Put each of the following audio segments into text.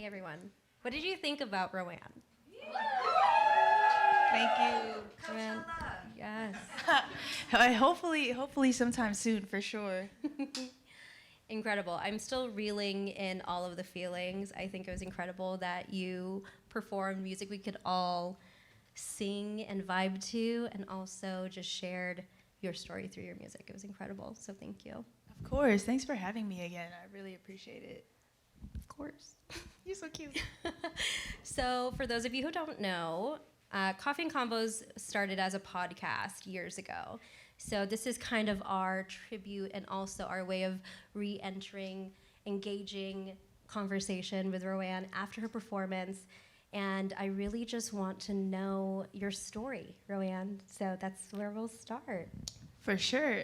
Hi, everyone. What did you think about Roann? Thank you. Roann, yes. Hopefully sometime soon for sure. Incredible. I'm still reeling in all of the feelings. I think it was incredible that you performed music we could all sing and vibe to, and also just shared your story through your music. It was incredible, so thank you. Of course. Thanks for having me again. I really appreciate it. Of course. You're so cute. So for those of you who don't know, Coffee and Combos started as a podcast years ago. So this is kind of our tribute and also our way of re-entering, engaging conversation with Roann after her performance. And I really just want to know your story, Roann. So that's where we'll start. For sure.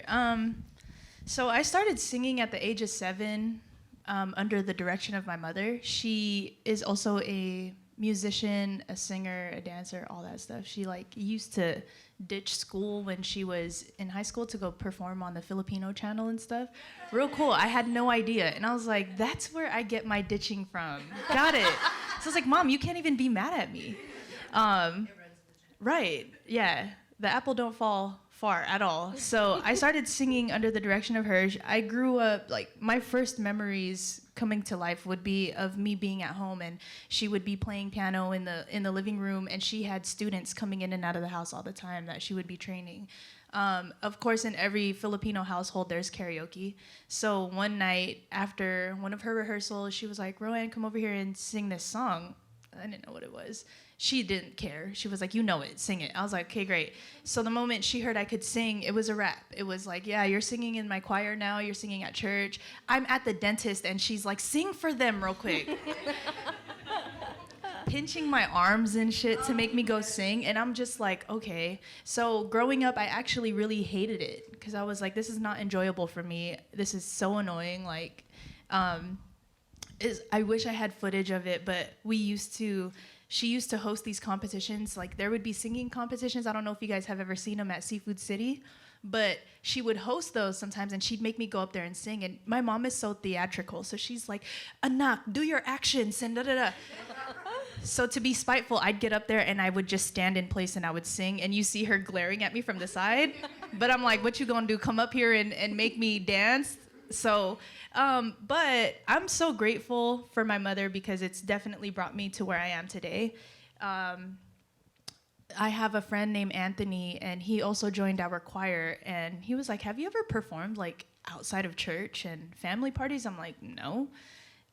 So I started singing at the age of 7 under the direction of my mother. She is also a musician, a singer, a dancer, all that stuff. She used to ditch school when she was in high school to go perform on the Filipino channel and stuff. Real cool. I had no idea. And I was like, that's where I get my ditching from. Got it. So I was like, Mom, you can't even be mad at me. Right. Yeah. The apple don't fall far at all. So I started singing under the direction of her. I grew up, my first memories coming to life would be of me being at home, and she would be playing piano in the living room, and she had students coming in and out of the house all the time that she would be training. Of course, in every Filipino household, there's karaoke. So one night after one of her rehearsals, she was like, Roann, come over here and sing this song. I didn't know what it was. She didn't care. She was like, you know it, sing it. I was like, okay, great. So the moment she heard I could sing, it was a rap. It was like, yeah, you're singing in my choir now, you're singing at church. I'm at the dentist, and she's like, sing for them real quick. Pinching my arms and shit to make me go sing, and I'm just like, okay. So growing up, I actually really hated it, because I was like, this is not enjoyable for me. This is so annoying. I wish I had footage of it, but she used to host these competitions. There would be singing competitions. I don't know if you guys have ever seen them at Seafood City, but she would host those sometimes, and she'd make me go up there and sing. And my mom is so theatrical, so she's like, Anak, do your actions, and da-da-da. So to be spiteful, I'd get up there, and I would just stand in place, and I would sing, and you see her glaring at me from the side. But I'm like, what you gonna do, come up here and make me dance? So, but I'm so grateful for my mother, because it's definitely brought me to where I am today. I have a friend named Anthony, and he also joined our choir, and he was like, have you ever performed outside of church and family parties? I'm like, no.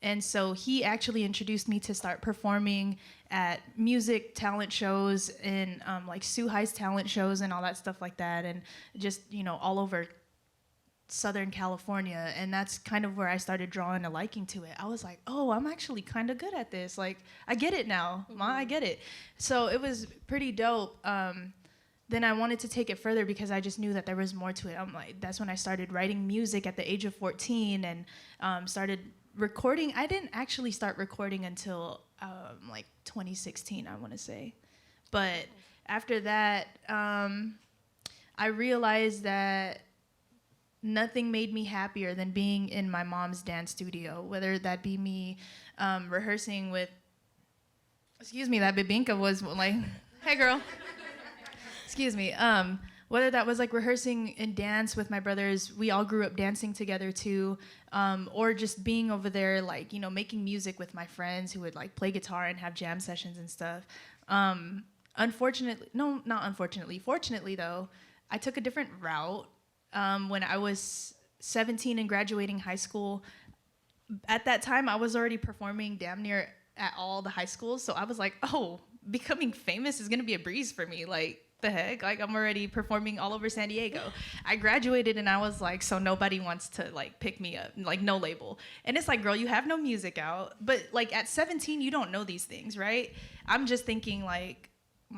And so he actually introduced me to start performing at music talent shows and Sue High's talent shows and all that stuff like that, and just, all over Southern California. And that's kind of where I started drawing a liking to it. I was like, oh, I'm actually kind of good at this. I get it now. Mm-hmm. Ma, I get it. So it was pretty dope. Then I wanted to take it further, because I just knew that there was more to it. That's when I started writing music at the age of 14, and started recording. I didn't actually start recording until 2016, I want to say. But after that, I realized that nothing made me happier than being in my mom's dance studio, whether that be me rehearsing with, that Bibinka was like, hey girl, excuse me, whether that was rehearsing in dance with my brothers, we all grew up dancing together too, or just being over there making music with my friends who would play guitar and have jam sessions and stuff. Fortunately though, I took a different route. When I was 17 and graduating high school, at that time I was already performing damn near at all the high schools. So I was like, oh, becoming famous is gonna be a breeze for me. The heck? I'm already performing all over San Diego. I graduated and I was like, so nobody wants to pick me up, no label. And it's like, girl, you have no music out. But at 17, you don't know these things, right? I'm just thinking my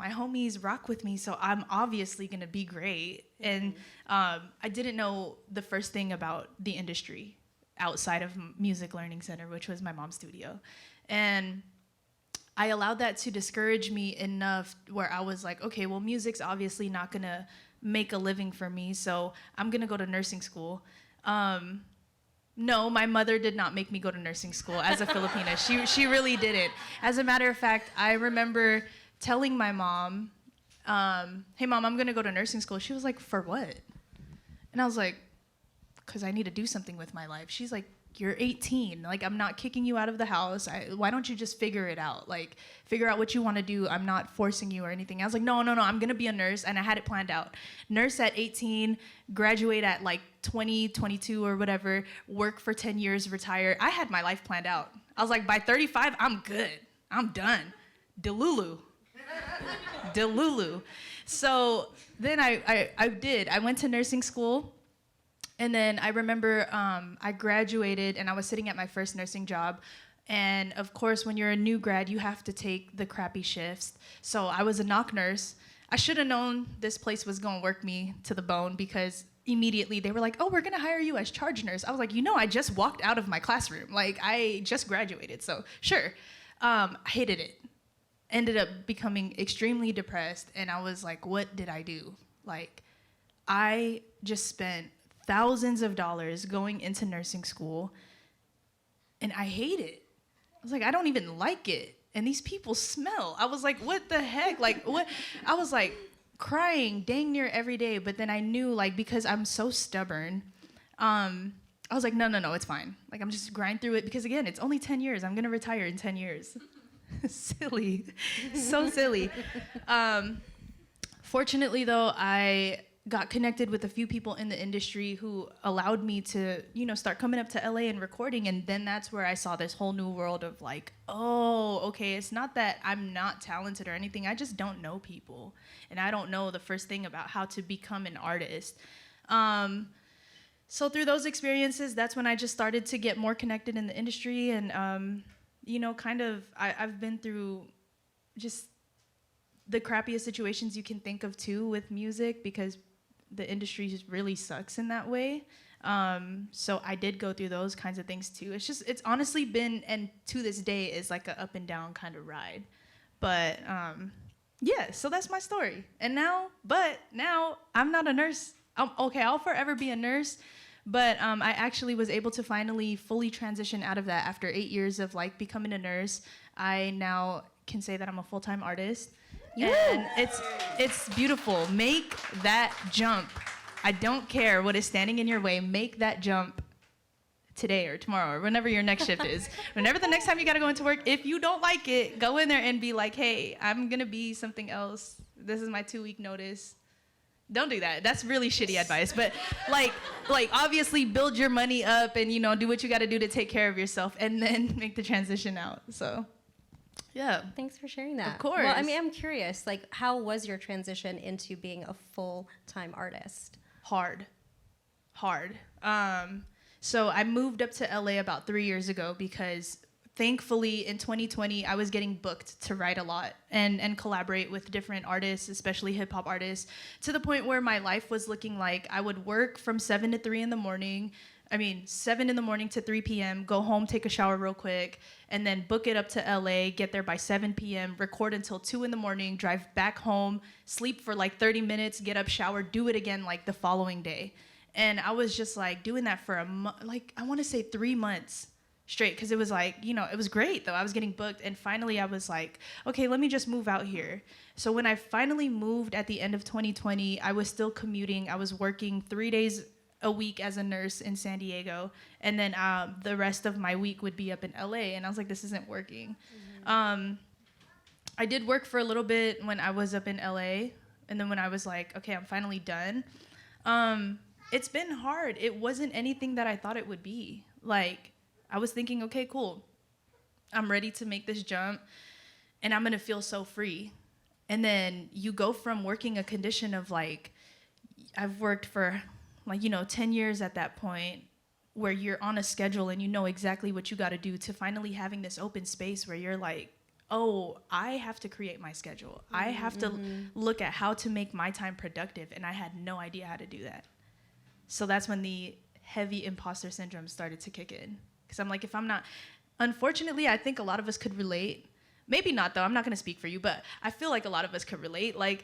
homies rock with me, so I'm obviously gonna be great. And I didn't know the first thing about the industry outside of Music Learning Center, which was my mom's studio. And I allowed that to discourage me enough where I was like, okay, well, music's obviously not gonna make a living for me, so I'm gonna go to nursing school. No, my mother did not make me go to nursing school as a Filipina. She really didn't. As a matter of fact, I remember telling my mom, hey mom, I'm gonna go to nursing school. She was like, for what? And I was like, because I need to do something with my life. She's like, you're 18. Like, I'm not kicking you out of the house. Why don't you just figure it out? Like, figure out what you want to do. I'm not forcing you or anything. I was like, no, I'm going to be a nurse. And I had it planned out. Nurse at 18, graduate at like 20, 22 or whatever, work for 10 years, retire. I had my life planned out. I was like, by 35, I'm good. I'm done. Delulu. So then I did. I went to nursing school. And then I remember I graduated and I was sitting at my first nursing job. And of course, when you're a new grad, you have to take the crappy shifts. So I was a knock nurse. I should have known this place was going to work me to the bone because immediately they were like, oh, we're going to hire you as charge nurse. I was like, I just walked out of my classroom. Like, I just graduated. So sure. I hated it. Ended up becoming extremely depressed. And I was like, what did I do? Like, I just spent thousands of dollars going into nursing school, and I hate it. I was like, I don't even like it, and these people smell. I was like, what the heck? Like, what? I was like crying dang near every day, but then I knew, like, because I'm so stubborn, I was like, no, it's fine. Like, I'm just grind through it because, again, it's only 10 years. I'm going to retire in 10 years. Silly. So silly. Fortunately, though, I got connected with a few people in the industry who allowed me to, start coming up to LA and recording. And then that's where I saw this whole new world of like, oh, okay, it's not that I'm not talented or anything. I just don't know people. And I don't know the first thing about how to become an artist. So through those experiences, that's when I just started to get more connected in the industry. And, I've been through just the crappiest situations you can think of too with music because the industry just really sucks in that way. So I did go through those kinds of things too. It's honestly been, and to this day is like an up and down kind of ride. But yeah, so that's my story. And now I'm not a nurse. I'll forever be a nurse. But I actually was able to finally fully transition out of that after 8 years of like becoming a nurse. I now can say that I'm a full-time artist. And it's beautiful. Make that jump. I don't care what is standing in your way. Make that jump today or tomorrow or whenever your next shift is. Whenever the next time you got to go into work, if you don't like it, go in there and be like, hey, I'm going to be something else. This is my 2-week notice. Don't do that. That's really shitty advice. But like obviously build your money up and, do what you got to do to take care of yourself and then make the transition out. So yeah. Thanks for sharing that. Of course. Well, I mean, I'm curious, like, how was your transition into being a full-time artist? Hard. So I moved up to LA about 3 years ago because thankfully in 2020, I was getting booked to write a lot and collaborate with different artists, especially hip hop artists, to the point where my life was looking like I would work from 7 to 3 in the morning. 7 in the morning to 3 p.m., go home, take a shower real quick, and then book it up to LA, get there by 7 p.m., record until 2 in the morning, drive back home, sleep for like 30 minutes, get up, shower, do it again like the following day. And I was just like doing that for I want to say 3 months straight, because it was like, it was great though. I was getting booked, and finally I was like, okay, let me just move out here. So when I finally moved at the end of 2020, I was still commuting. I was working 3 days a week as a nurse in San Diego, and then the rest of my week would be up in LA, and I was like, this isn't working. Mm-hmm. I did work for a little bit when I was up in LA, and then when I was like, okay, I'm finally done, it's been hard. It wasn't anything that I thought it would be. Like, I was thinking, okay, cool, I'm ready to make this jump, and I'm gonna feel so free. And then you go from working a condition of like, I've worked for 10 years at that point, where you're on a schedule and you know exactly what you got to do, to finally having this open space where you're like, oh, I have to create my schedule. I have to look at how to make my time productive, and I had no idea how to do that. So that's when the heavy imposter syndrome started to kick in. Because I'm like, if I'm not, unfortunately, I think a lot of us could relate. Maybe not though, I'm not going to speak for you, but I feel like a lot of us could relate. Like,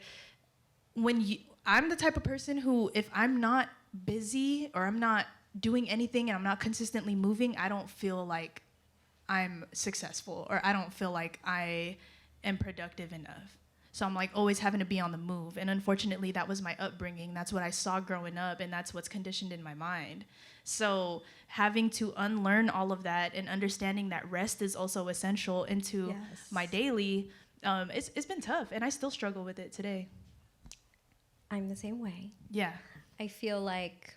I'm the type of person who, if I'm not busy or I'm not doing anything and I'm not consistently moving, I don't feel like I'm successful, or I don't feel like I am productive enough. So I'm like always having to be on the move. And unfortunately, that was my upbringing. That's what I saw growing up, and that's what's conditioned in my mind. So having to unlearn all of that and understanding that rest is also essential into my daily, it's been tough, and I still struggle with it today. I'm the same way. Yeah. I feel like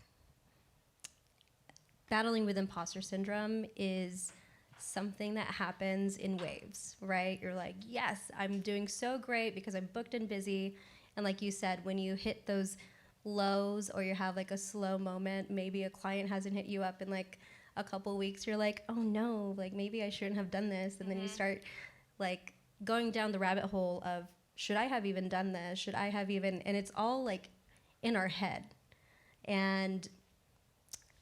battling with imposter syndrome is something that happens in waves, right? You're like, yes, I'm doing so great because I'm booked and busy. And like you said, when you hit those lows or you have like a slow moment, maybe a client hasn't hit you up in like a couple weeks, you're like, oh no, like maybe I shouldn't have done this. And then you start like going down the rabbit hole of, should I have even done this? Should I have even, and it's all like in our head. And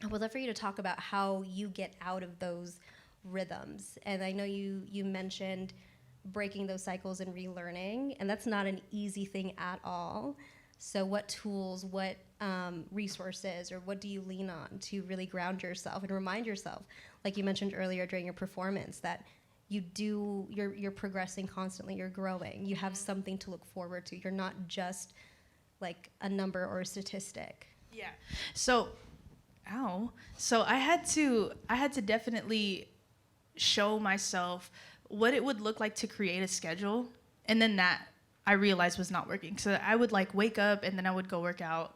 I would love for you to talk about how you get out of those rhythms. And I know you mentioned breaking those cycles and relearning, and that's not an easy thing at all. So what tools, what resources, or what do you lean on to really ground yourself and remind yourself, like you mentioned earlier during your performance, that you're progressing constantly, you're growing, you have something to look forward to. You're not just like a number or a statistic. Yeah. So I had to definitely show myself what it would look like to create a schedule, and then that I realized was not working. So I would like wake up and then I would go work out.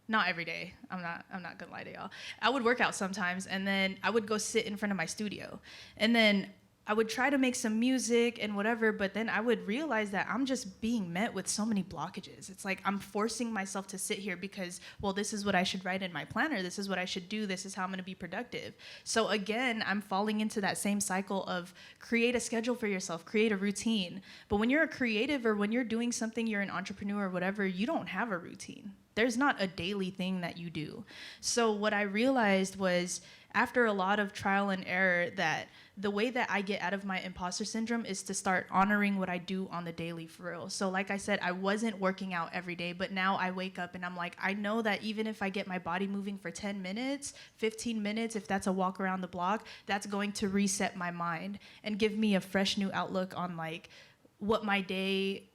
Not every day. I'm not gonna lie to y'all. I would work out sometimes, and then I would go sit in front of my studio, and then I would try to make some music and whatever, but then I would realize that I'm just being met with so many blockages. It's like I'm forcing myself to sit here because, well, this is what I should write in my planner. This is what I should do. This is how I'm going to be productive. So again, I'm falling into that same cycle of create a schedule for yourself, create a routine. But when you're a creative or when you're doing something, you're an entrepreneur or whatever, you don't have a routine. There's not a daily thing that you do. So what I realized was, after a lot of trial and error, that the way that I get out of my imposter syndrome is to start honoring what I do on the daily for real. So like I said, I wasn't working out every day, but now I wake up and I'm like, I know that even if I get my body moving for 10 minutes, 15 minutes, if that's a walk around the block, that's going to reset my mind and give me a fresh new outlook on like what my day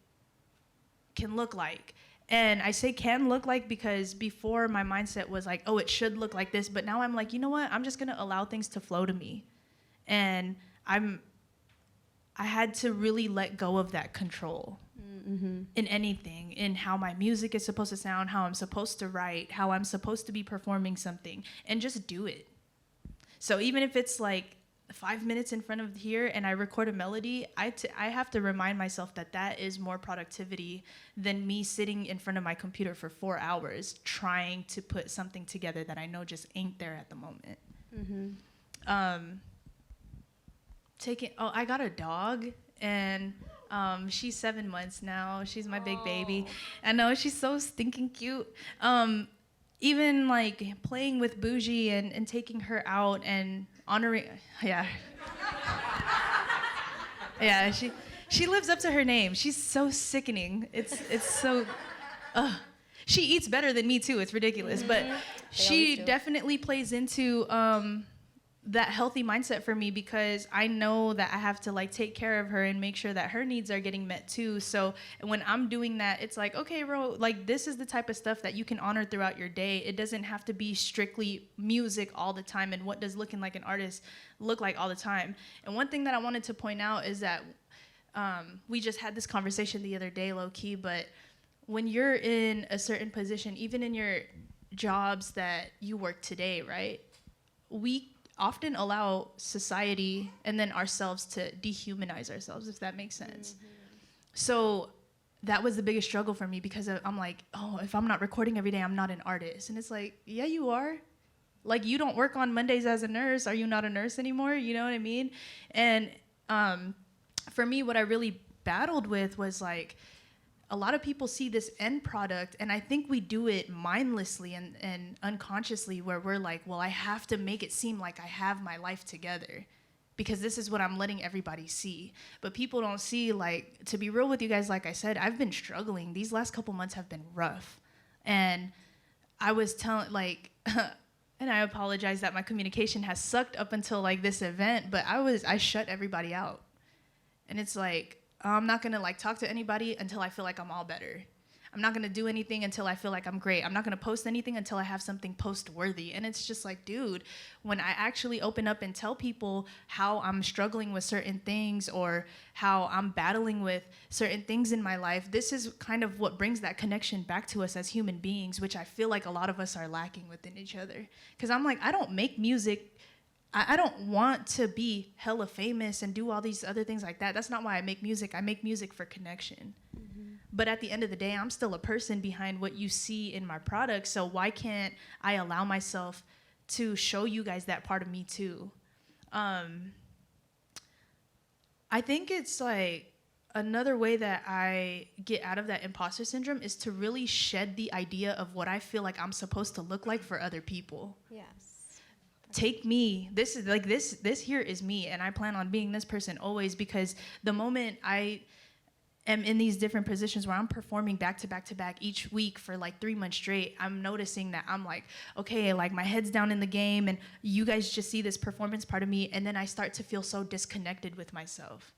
can look like. And I say can look like because before my mindset was like, oh, it should look like this. But now I'm like, you know what? I'm just going to allow things to flow to me. And I had to really let go of that control in anything, in how my music is supposed to sound, how I'm supposed to write, how I'm supposed to be performing something, and just do it. So even if it's like 5 minutes in front of here and I record a melody, I have to remind myself that is more productivity than me sitting in front of my computer for 4 hours trying to put something together that I know just ain't there at the moment. I got a dog, and she's 7 months now. She's my big baby. I know, she's so stinking cute. Even like playing with Bougie and taking her out and honoring, yeah, she lives up to her name. She's so sickening. It's so, she eats better than me too. It's ridiculous, but she definitely plays into that healthy mindset for me, because I know that I have to like take care of her and make sure that her needs are getting met too. So when I'm doing that, it's like, okay, bro, like this is the type of stuff that you can honor throughout your day. It doesn't have to be strictly music all the time, and what does looking like an artist look like all the time. And one thing that I wanted to point out is that we just had this conversation the other day, low key, but when you're in a certain position, even in your jobs that you work today, right? We often allow society and then ourselves to dehumanize ourselves, if that makes sense. So that was the biggest struggle for me, because I'm like, oh, if I'm not recording every day, I'm not an artist. And it's like, yeah, you are. Like, you don't work on Mondays as a nurse. Are you not a nurse anymore? You know what I mean? And for me, what I really battled with was like, a lot of people see this end product, and I think we do it mindlessly and unconsciously, where we're like, well, I have to make it seem like I have my life together because this is what I'm letting everybody see. But people don't see, like, to be real with you guys, like I said, I've been struggling. These last couple months have been rough. And I was telling, like, And I apologize that my communication has sucked up until like this event, but I shut everybody out. And it's like, I'm not gonna like talk to anybody until I feel like I'm all better. I'm not gonna do anything until I feel like I'm great. I'm not gonna post anything until I have something post worthy. And it's just like, dude, when I actually open up and tell people how I'm struggling with certain things or how I'm battling with certain things in my life, this is kind of what brings that connection back to us as human beings, which I feel like a lot of us are lacking within each other. Because I'm like, I don't make music. I don't want to be hella famous and do all these other things like that. That's not why I make music. I make music for connection. Mm-hmm. But at the end of the day, I'm still a person behind what you see in my product. So why can't I allow myself to show you guys that part of me too? I think it's like another way that I get out of that imposter syndrome is to really shed the idea of what I feel like I'm supposed to look like for other people. Yes. Take me, this is like this here is me, and I plan on being this person always, because the moment I am in these different positions where I'm performing back to back to back each week for like 3 months straight, I'm noticing that I'm like, okay, like my head's down in the game and you guys just see this performance part of me, and then I start to feel so disconnected with myself.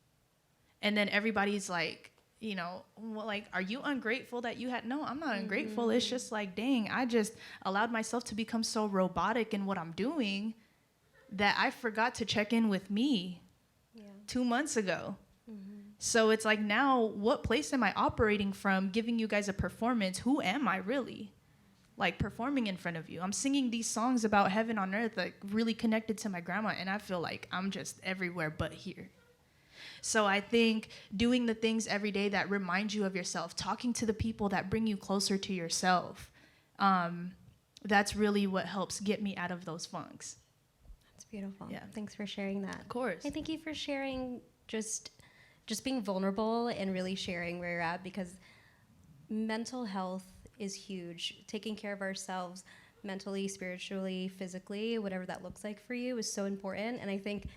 And then everybody's like, you know, well, like, are you ungrateful that you had? No, I'm not ungrateful. It's just like, dang, I just allowed myself to become so robotic in what I'm doing that I forgot to check in with me 2 months ago. Mm-hmm. So it's like, now what place am I operating from, giving you guys a performance? Who am I really? Like, performing in front of you. I'm singing these songs about heaven on earth, like really connected to my grandma, and I feel like I'm just everywhere but here. So I think doing the things every day that remind you of yourself, talking to the people that bring you closer to yourself, that's really what helps get me out of those funks. That's beautiful. Yeah. Thanks for sharing that. Of course. And thank you for sharing just being vulnerable and really sharing where you're at, because mental health is huge. Taking care of ourselves mentally, spiritually, physically, whatever that looks like for you is so important. And I think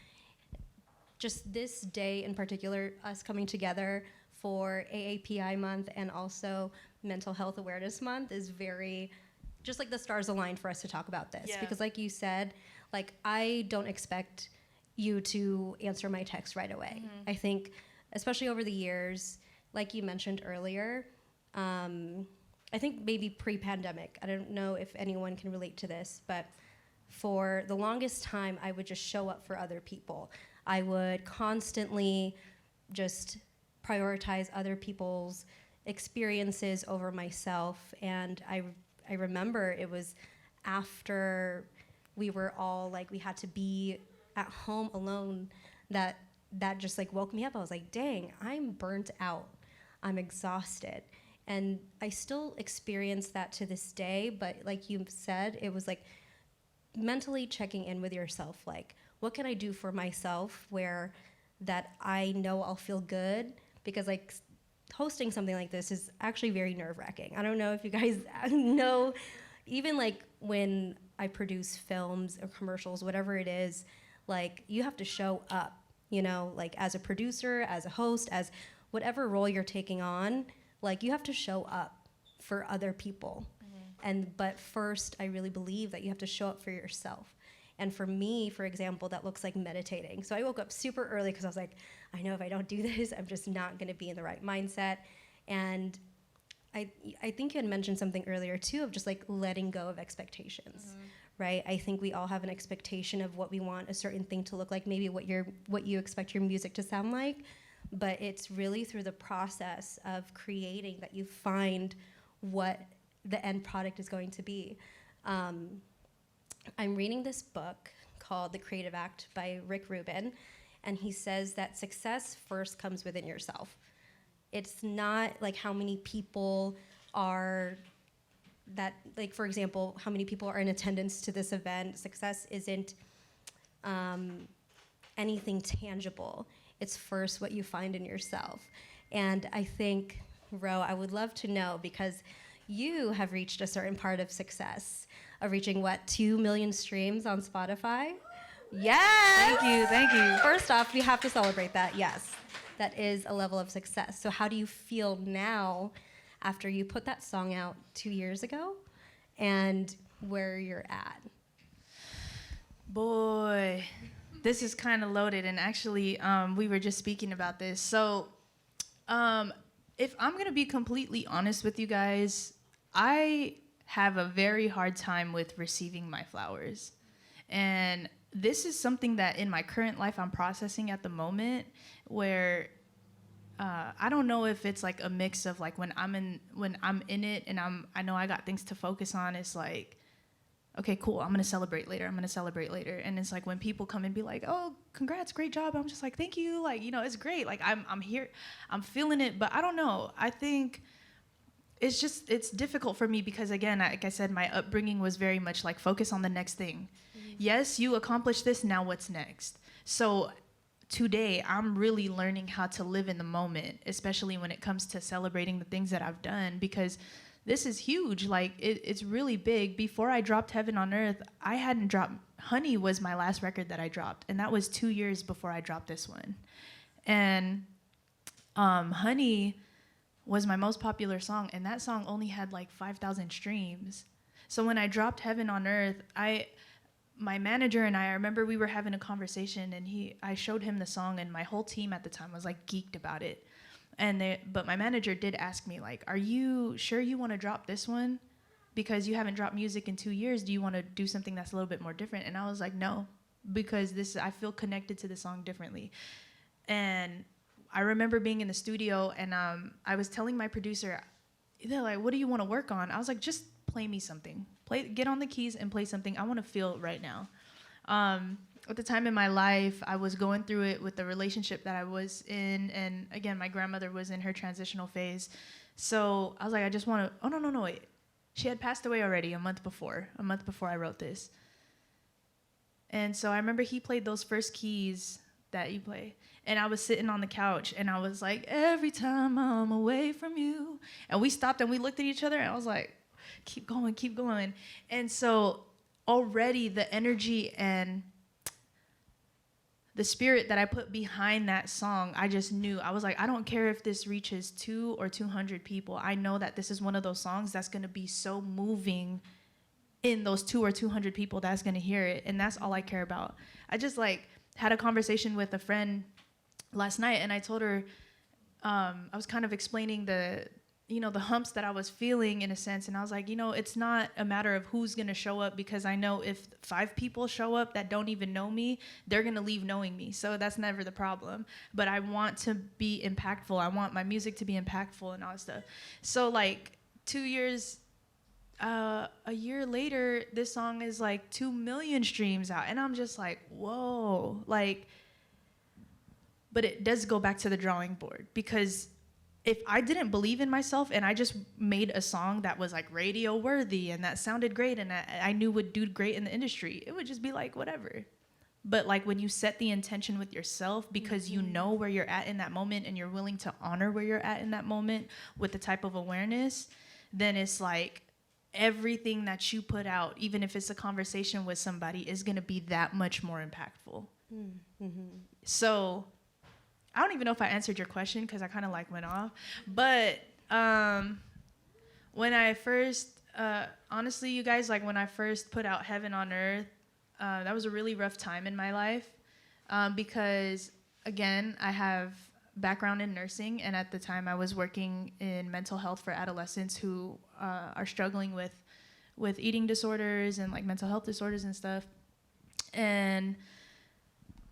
just this day in particular, us coming together for AAPI month and also Mental Health Awareness Month is very, just like the stars aligned for us to talk about this. Yeah. Because like you said, like, I don't expect you to answer my text right away. Mm-hmm. I think, especially over the years, like you mentioned earlier, I think maybe pre-pandemic, I don't know if anyone can relate to this, but for the longest time, I would just show up for other people. I would constantly just prioritize other people's experiences over myself. And I remember it was after we were all like, we had to be at home alone, that just like woke me up. I was like, dang, I'm burnt out. I'm exhausted. And I still experience that to this day. But like you said, it was like mentally checking in with yourself, like, what can I do for myself where that I know I'll feel good? Because like hosting something like this is actually very nerve-wracking. I don't know if you guys know, even like when I produce films or commercials, whatever it is, like you have to show up, you know, like as a producer, as a host, as whatever role you're taking on, like you have to show up for other people. Mm-hmm. But first, I really believe that you have to show up for yourself. And for me, for example, that looks like meditating. So I woke up super early because I was like, I know if I don't do this, I'm just not going to be in the right mindset. And I think you had mentioned something earlier too, of just like letting go of expectations, mm-hmm. right? I think we all have an expectation of what we want a certain thing to look like, maybe what you expect your music to sound like. But it's really through the process of creating that you find what the end product is going to be. I'm reading this book called The Creative Act by Rick Rubin, and he says that success first comes within yourself. It's not like how many people are that, like, for example, how many people are in attendance to this event. Success isn't anything tangible. It's first what you find in yourself. And I think, Ro, I would love to know, because you have reached a certain part of success of reaching, what, 2 million streams on Spotify? Yes! Thank you. First off, we have to celebrate that, yes. That is a level of success. So how do you feel now after you put that song out 2 years ago and where you're at? Boy, this is kind of loaded. And actually, we were just speaking about this. So, if I'm going to be completely honest with you guys, I have a very hard time with receiving my flowers. And this is something that in my current life I'm processing at the moment, where I don't know if it's like a mix of like when I'm in it and I know I got things to focus on. It's like, okay, cool, I'm gonna celebrate later. And it's like when people come and be like, oh, congrats, great job. I'm just like, thank you. Like, you know, it's great. Like I'm here, I'm feeling it. But I don't know. I think it's difficult for me because, again, like I said, my upbringing was very much like focus on the next thing. Mm-hmm. Yes, you accomplished this. Now what's next? So today I'm really learning how to live in the moment, especially when it comes to celebrating the things that I've done, because this is huge. Like it's really big. Before I dropped Heaven on Earth, I hadn't dropped Honey was my last record that I dropped, and that was 2 years before I dropped this one. And Honey was my most popular song, and that song only had like 5,000 streams. So when I dropped Heaven on Earth, my manager and I remember we were having a conversation, and I showed him the song, and my whole team at the time was like geeked about it. But my manager did ask me, like, are you sure you want to drop this one? Because you haven't dropped music in 2 years. Do you want to do something that's a little bit more different? And I was like, no, because I feel connected to the song differently. And I remember being in the studio, and I was telling my producer, they're like, what do you want to work on? I was like, just play me something. Get on the keys and play something. I want to feel it right now. At the time in my life, I was going through it with the relationship that I was in. And again, my grandmother was in her transitional phase. So I was like, I just want to, oh, no, wait. She had passed away already a month before I wrote this. And so I remember he played those first keys that you play. And I was sitting on the couch, and I was like, every time I'm away from you. And we stopped and we looked at each other, and I was like, keep going. And so already the energy and the spirit that I put behind that song, I just knew. I was like, I don't care if this reaches 2 or 200 people. I know that this is one of those songs that's going to be so moving in those 2 or 200 people that's going to hear it. And that's all I care about. I just like had a conversation with a friend last night, and I told her, I was kind of explaining the humps that I was feeling in a sense. And I was like, it's not a matter of who's going to show up, because I know if 5 people show up that don't even know me, they're going to leave knowing me. So that's never the problem. But I want to be impactful. I want my music to be impactful and all that stuff. So like 2 years, a year later, this song is like 2 million streams out. And I'm just like, whoa, like, but it does go back to the drawing board, because if I didn't believe in myself and I just made a song that was like radio worthy and that sounded great and I knew would do great in the industry, it would just be like, whatever. But like when you set the intention with yourself, because you know where you're at in that moment and you're willing to honor where you're at in that moment with the type of awareness, then it's like everything that you put out, even if it's a conversation with somebody, is going to be that much more impactful. Mm-hmm. So I don't even know if I answered your question, because I kind of like went off. But when I first, honestly, you guys, like when I first put out Heaven on Earth, that was a really rough time in my life, because, again, I have background in nursing, and at the time I was working in mental health for adolescents who are struggling with eating disorders and like mental health disorders and stuff. And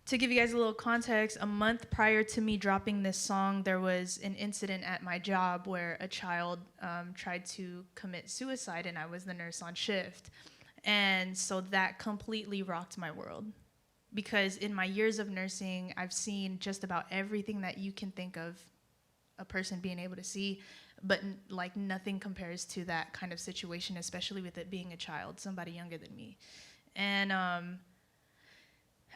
to give you guys a little context, a month prior to me dropping this song, there was an incident at my job where a child tried to commit suicide, and I was the nurse on shift. And so that completely rocked my world, because in my years of nursing, I've seen just about everything that you can think of a person being able to see, but like nothing compares to that kind of situation, especially with it being a child, somebody younger than me. And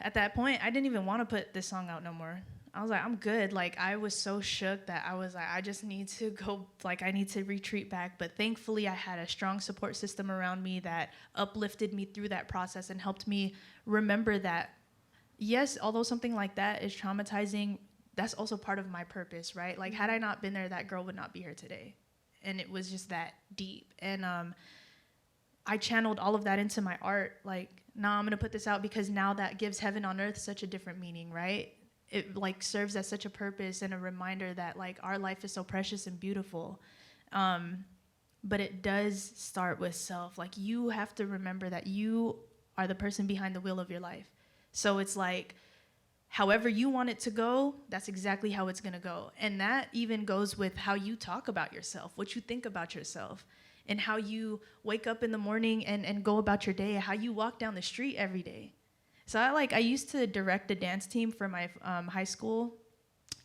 at that point, I didn't even want to put this song out no more. I was like, I'm good. Like, I was so shook that I was like, I just need to go, like, I need to retreat back. But thankfully, I had a strong support system around me that uplifted me through that process and helped me remember that, yes, although something like that is traumatizing, that's also part of my purpose, right? Like, had I not been there, that girl would not be here today. And it was just that deep. And I channeled all of that into my art. Like, no, I'm going to put this out because now that gives heaven on earth such a different meaning, right? It like serves as such a purpose and a reminder that like our life is so precious and beautiful. But it does start with self. Like you have to remember that you are the person behind the wheel of your life. So it's like, however you want it to go, that's exactly how it's going to go. And that even goes with how you talk about yourself, what you think about yourself, and how you wake up in the morning and go about your day, how you walk down the street every day. So I used to direct a dance team for my high school.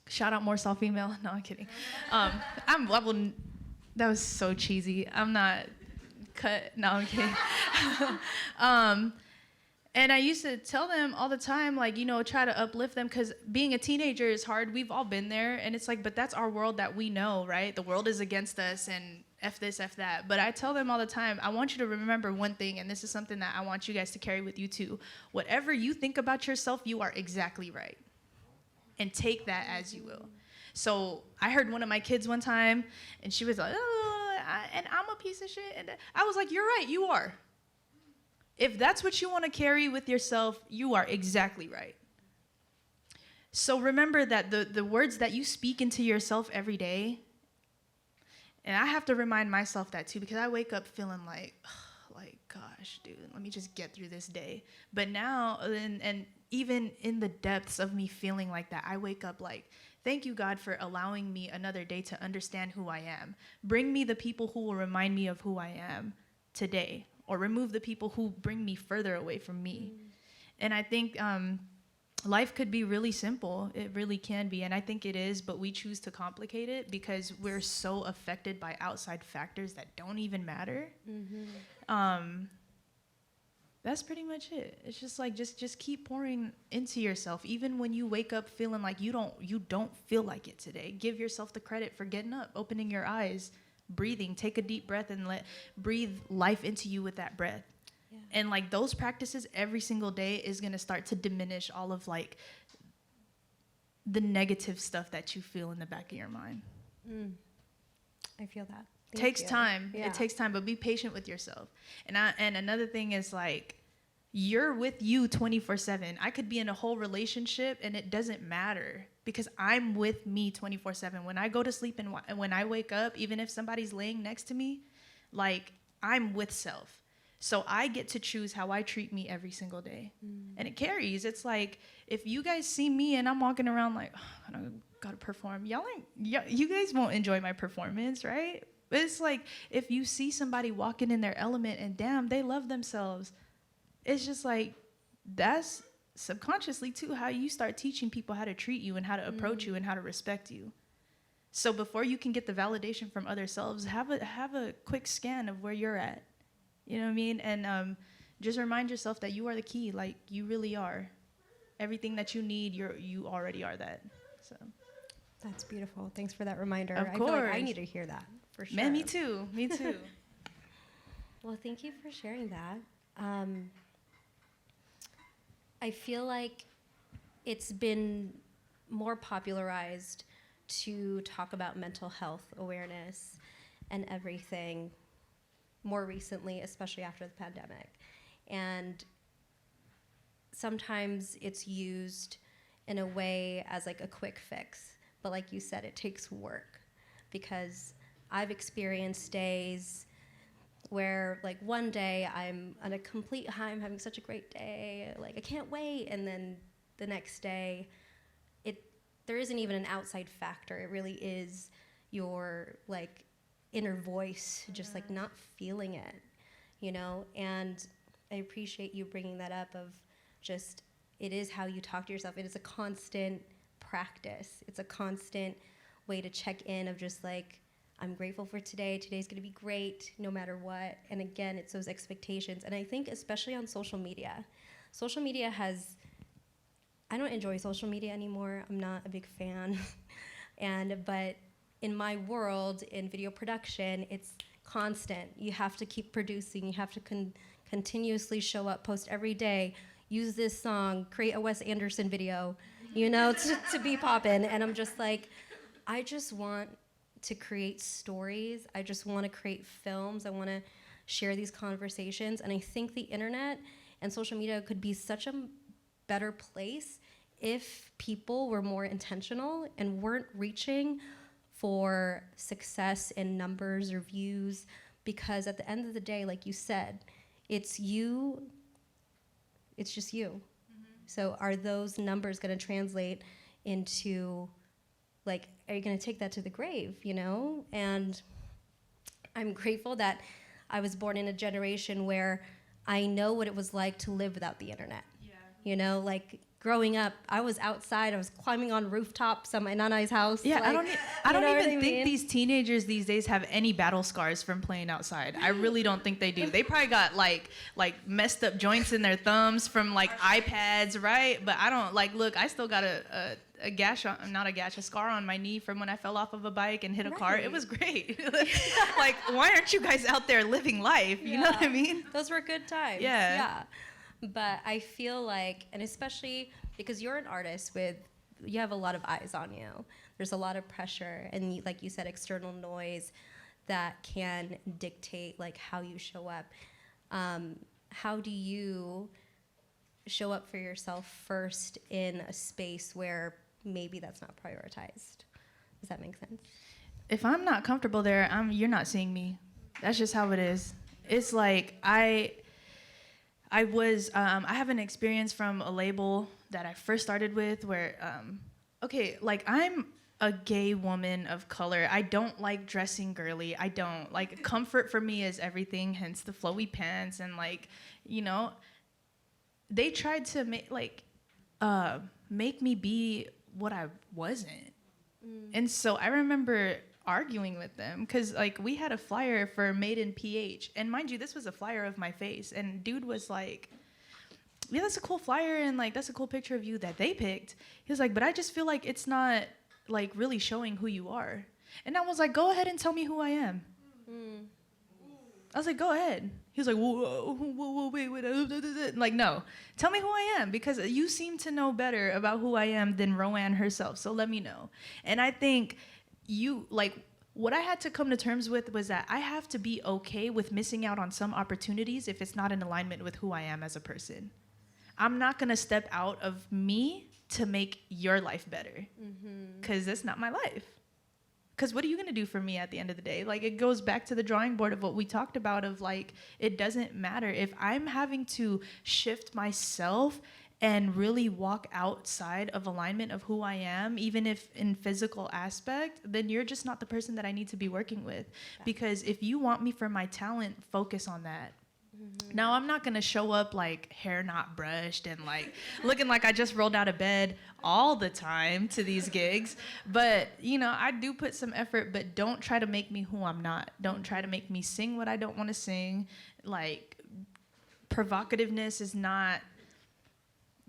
Shout out Morsall Female. No, I'm kidding. That was so cheesy. I'm not cut. No, I'm kidding. And I used to tell them all the time, like, you know, try to uplift them because being a teenager is hard. We've all been there. And it's like, but that's our world that we know, right? The world is against us and F this, F that. But I tell them all the time, I want you to remember one thing, and this is something that I want you guys to carry with you too. Whatever you think about yourself, you are exactly right. And take that as you will. So I heard one of my kids one time, and she was like, oh, and I'm a piece of shit. And I was like, you're right, you are. If that's what you want to carry with yourself, you are exactly right. So remember that the words that you speak into yourself every day, and I have to remind myself that too, because I wake up feeling like, gosh, dude, let me just get through this day. But now, and even in the depths of me feeling like that, I wake up like, thank you, God, for allowing me another day to understand who I am. Bring me the people who will remind me of who I am today, or remove the people who bring me further away from me. And I think life could be really simple. It really can be. And I think it is, but we choose to complicate it because we're so affected by outside factors that don't even matter. That's pretty much it. It's just like, just keep pouring into yourself. Even when you wake up feeling like you don't feel like it today, give yourself the credit for getting up, opening your eyes, breathing, take a deep breath and breathe life into you with that breath. Yeah. And like those practices every single day is going to start to diminish all of like the negative stuff that you feel in the back of your mind. I feel that. Takes time. Yeah. It takes time, but be patient with yourself. And another thing is like, you're with you 24/7. I could be in a whole relationship and it doesn't matter because I'm with me 24/7. When I go to sleep and when I wake up, even if somebody's laying next to me, like I'm with self. So I get to choose how I treat me every single day. And it carries. It's like, if you guys see me and I'm walking around like, oh, I gotta perform, you guys won't enjoy my performance, right? But it's like, if you see somebody walking in their element and damn, they love themselves, it's just like, that's subconsciously too how you start teaching people how to treat you and how to approach you and how to respect you. So before you can get the validation from other selves, have a quick scan of where you're at. You know what I mean? And just remind yourself that you are the key. Like, you really are. Everything that you need, you already are that. So that's beautiful. Thanks for that reminder. Of course. I feel like I need to hear that for sure. Man, me too. Well, thank you for sharing that. I feel like it's been more popularized to talk about mental health awareness and everything more recently, especially after the pandemic. And sometimes it's used in a way as like a quick fix. But like you said, it takes work, because I've experienced days where like one day I'm on a complete high, I'm having such a great day, like I can't wait, and then the next day there isn't even an outside factor. It really is your like inner voice just like not feeling it, you know. And I appreciate you bringing that up of just, it is how you talk to yourself. It is a constant practice. It's a constant way to check in of just like, I'm grateful for today. Today's gonna be great no matter what. And again, it's those expectations. And I think especially on social media I don't enjoy social media anymore. I'm not a big fan. But in my world, in video production, it's constant. You have to keep producing. You have to continuously show up, post every day, use this song, create a Wes Anderson video, you know, to be poppin'. And I'm just like, I just want to create stories. I just want to create films. I want to share these conversations. And I think the internet And social media could be such a better place if people were more intentional and weren't reaching for success in numbers or views, because at the end of the day, like you said, it's you, it's just you. So are those numbers going to translate into, like, are you going to take that to the grave, you know? And I'm grateful that I was born in a generation where I know what it was like to live without the internet. Yeah. You know, like growing up, I was outside, I was climbing on rooftops at my nana's house. Yeah, like, I don't even think these teenagers these days have any battle scars from playing outside. I really don't think they do. They probably got like messed up joints in their thumbs from like iPads, right? But I don't, like, look, I still got a gash on, not a gash, a scar on my knee from when I fell off of a bike and hit a car. It was great. Like, why aren't you guys out there living life? You know what I mean? Those were good times. Yeah. But I feel like, and especially because you're an artist you have a lot of eyes on you. There's a lot of pressure and, like you said, external noise that can dictate like how you show up. How do you show up for yourself first in a space where maybe that's not prioritized? Does that make sense? If I'm not comfortable there, you're not seeing me. That's just how it is. It's like I have an experience from a label that I first started with where, like, I'm a gay woman of color. I don't like dressing girly. I don't. Like, comfort for me is everything, hence the flowy pants. And, like, you know, they tried to make me be what I wasn't. And so I remember arguing with them because, like, we had a flyer for Made in PH, and mind you, this was a flyer of my face, and dude was like, yeah, that's a cool flyer, and like that's a cool picture of you that they picked. He was like, but I just feel like it's not like really showing who you are. And I was like, go ahead and tell me who I am. I was like, go ahead. He was like, whoa, wait. Like, no, tell me who I am, because you seem to know better about who I am than Roann herself, so let me know. And I think what I had to come to terms with was that I have to be okay with missing out on some opportunities if it's not in alignment with who I am as a person. I'm not gonna step out of me to make your life better, because that's not my life. Because what are you gonna do for me at the end of the day? Like, it goes back to the drawing board of what we talked about of, like, it doesn't matter. If I'm having to shift myself and really walk outside of alignment of who I am, even if in physical aspect, then you're just not the person that I need to be working with. Because if you want me for my talent, focus on that. Now, I'm not gonna show up like hair not brushed and like looking like I just rolled out of bed all the time to these gigs, but you know, I do put some effort. But don't try to make me who I'm not. Don't try to make me sing what I don't want to sing. Like, provocativeness is not,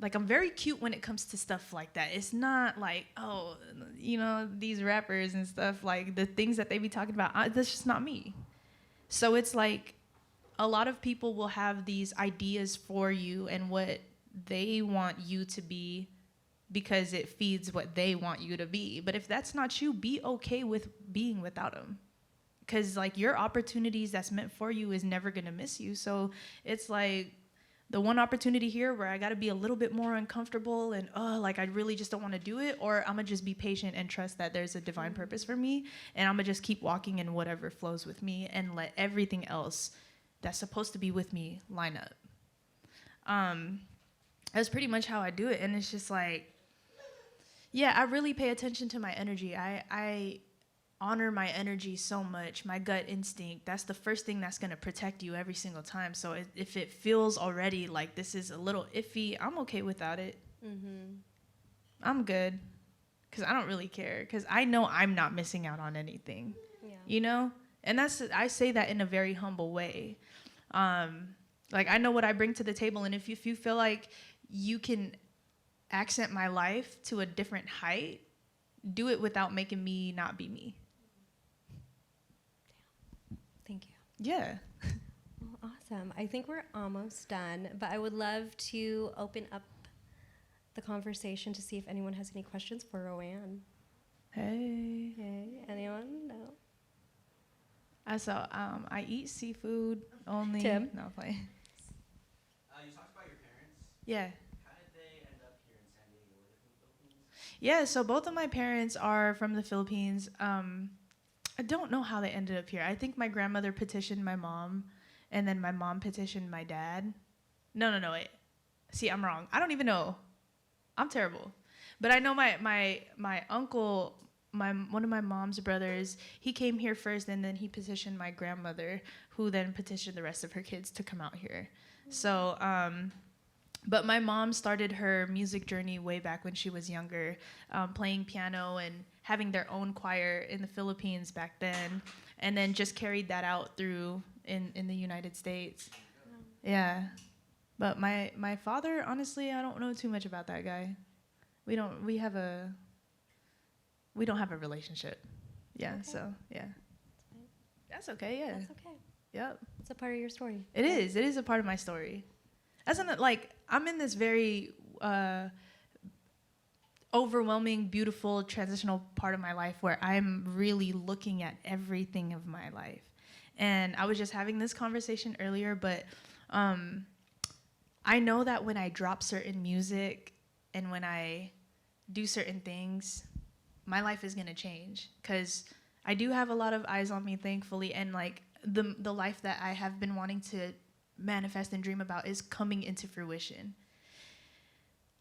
like, I'm very cute when it comes to stuff like that. It's not like, oh, you know, these rappers and stuff, like the things that they be talking about, that's just not me. So it's like, a lot of people will have these ideas for you and what they want you to be because it feeds what they want you to be. But if that's not you, be okay with being without them. Because, like, your opportunities that's meant for you is never going to miss you. So it's like the one opportunity here where I got to be a little bit more uncomfortable and, like, I really just don't want to do it. Or I'm going to just be patient and trust that there's a divine purpose for me. And I'm going to just keep walking in whatever flows with me and let everything else that's supposed to be with me line up. That's pretty much how I do it. And it's just like, yeah, I really pay attention to my energy. I honor my energy so much, my gut instinct. That's the first thing that's going to protect you every single time. So if it feels already like this is a little iffy, I'm okay without it. I'm good, because I don't really care, because I know I'm not missing out on anything, you know? And I say that in a very humble way. Like, I know what I bring to the table, and if you feel like you can accent my life to a different height, do it without making me not be me. Thank you. Yeah. Well, awesome. I think we're almost done, but I would love to open up the conversation to see if anyone has any questions for Roann. Hey. Anyone? No? I eat seafood only. Tim? No, play. You talked about Yeah. How did they end up here in San Diego? Were they from the Philippines? Yeah, so both of my parents are from the Philippines. I don't know how they ended up here. I think my grandmother petitioned my mom, and then my mom petitioned my dad. No, wait. See, I'm wrong. I don't even know. I'm terrible. But I know my uncle, one of my mom's brothers, he came here first, and then he petitioned my grandmother, who then petitioned the rest of her kids to come out here. So, but my mom started her music journey way back when she was younger, playing piano and having their own choir in the Philippines back then, and then just carried that out through in the United States. Yeah. But my father, honestly, I don't know too much about that guy. We don't have a relationship. Yeah, Okay. so yeah. That's okay, yeah. That's okay. Yep. It's a part of your story. It is. It is a part of my story. I'm in this very overwhelming, beautiful, transitional part of my life where I'm really looking at everything of my life. And I was just having this conversation earlier, but I know that when I drop certain music and when I do certain things, my life is gonna change, because I do have a lot of eyes on me, thankfully, and like the life that I have been wanting to manifest and dream about is coming into fruition.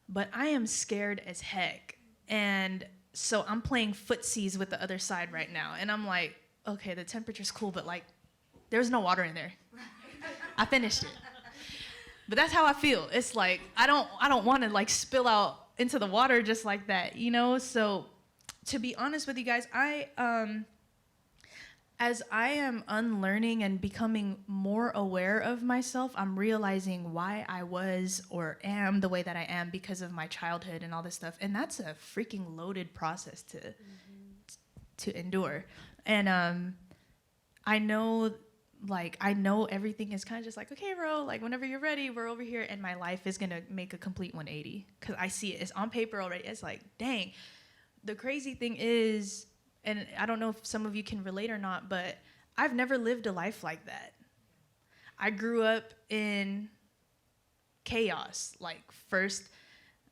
But I am scared as heck, and so I'm playing footsies with the other side right now, and I'm like, okay, the temperature's cool, but like, there's no water in there. I finished it. But that's how I feel. It's like I don't want to like spill out into the water just like that, you know? So to be honest with you guys, as I am unlearning and becoming more aware of myself, I'm realizing why I was or am the way that I am because of my childhood and all this stuff. And that's a freaking loaded process to endure. And I know everything is kind of just like, okay, Ro, like whenever you're ready, we're over here, and my life is gonna make a complete 180 because I see it. It's on paper already. It's like, dang. The crazy thing is, and I don't know if some of you can relate or not, but I've never lived a life like that. I grew up in chaos. Like, first,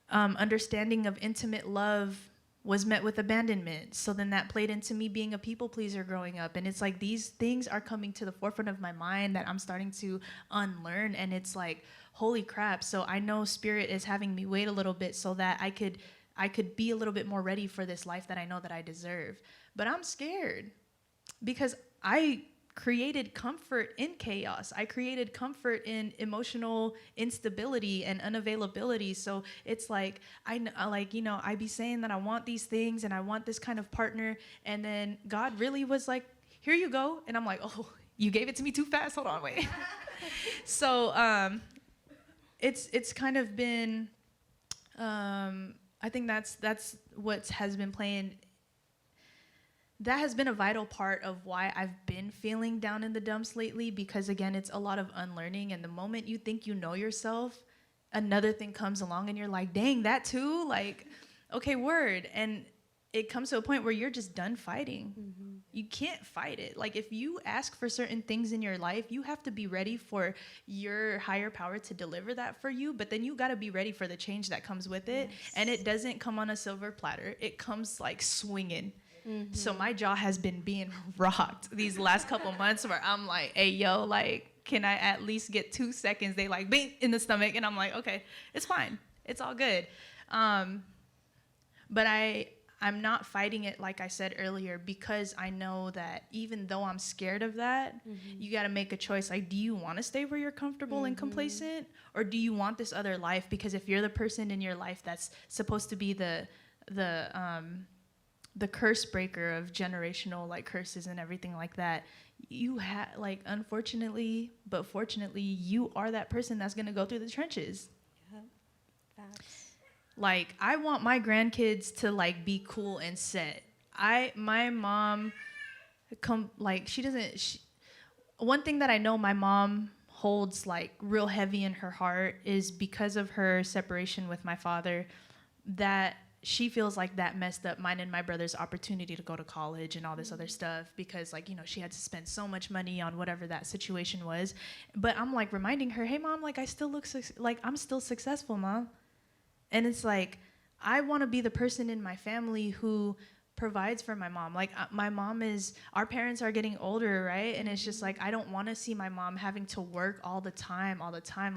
understanding of intimate love was met with abandonment. So then that played into me being a people pleaser growing up. And it's like these things are coming to the forefront of my mind that I'm starting to unlearn. And it's like, holy crap. So I know Spirit is having me wait a little bit so that I could be a little bit more ready for this life that I know that I deserve. But I'm scared because I created comfort in chaos. I created comfort in emotional instability and unavailability. So it's like, I be saying that I want these things and I want this kind of partner. And then God really was like, here you go. And I'm like, oh, you gave it to me too fast. Hold on, wait. So it's kind of been, I think that's what has been playing. That has been a vital part of why I've been feeling down in the dumps lately, because again, it's a lot of unlearning. And the moment you think you know yourself, another thing comes along and you're like, dang, that too? Like, okay, word. And it comes to a point where you're just done fighting. Mm-hmm. You can't fight it. Like, if you ask for certain things in your life, you have to be ready for your higher power to deliver that for you. But then you got to be ready for the change that comes with it. Yes. And it doesn't come on a silver platter. It comes like swinging. Mm-hmm. So my jaw has been being rocked these last couple months where I'm like, hey, yo, like, can I at least get 2 seconds? They like bing in the stomach. And I'm like, okay, it's fine. It's all good. But I'm not fighting it, like I said earlier, because I know that even though I'm scared of that, mm-hmm. you got to make a choice. Like, do you want to stay where you're comfortable mm-hmm. and complacent? Or do you want this other life? Because if you're the person in your life that's supposed to be the curse breaker of generational like curses and everything like that, you have like, unfortunately, but fortunately, you are that person that's going to go through the trenches. Yeah. Facts. Like, I want my grandkids to like be cool and set. My mom one thing that I know my mom holds like real heavy in her heart is because of her separation with my father, that she feels like that messed up mine and my brother's opportunity to go to college and all this other stuff because, like, you know, she had to spend so much money on whatever that situation was. But I'm like reminding her, hey, Mom, like, I still look like I'm still successful, Mom. And it's like, I want to be the person in my family who provides for my mom. Like, my mom is, our parents are getting older, right? And it's just like, I don't want to see my mom having to work all the time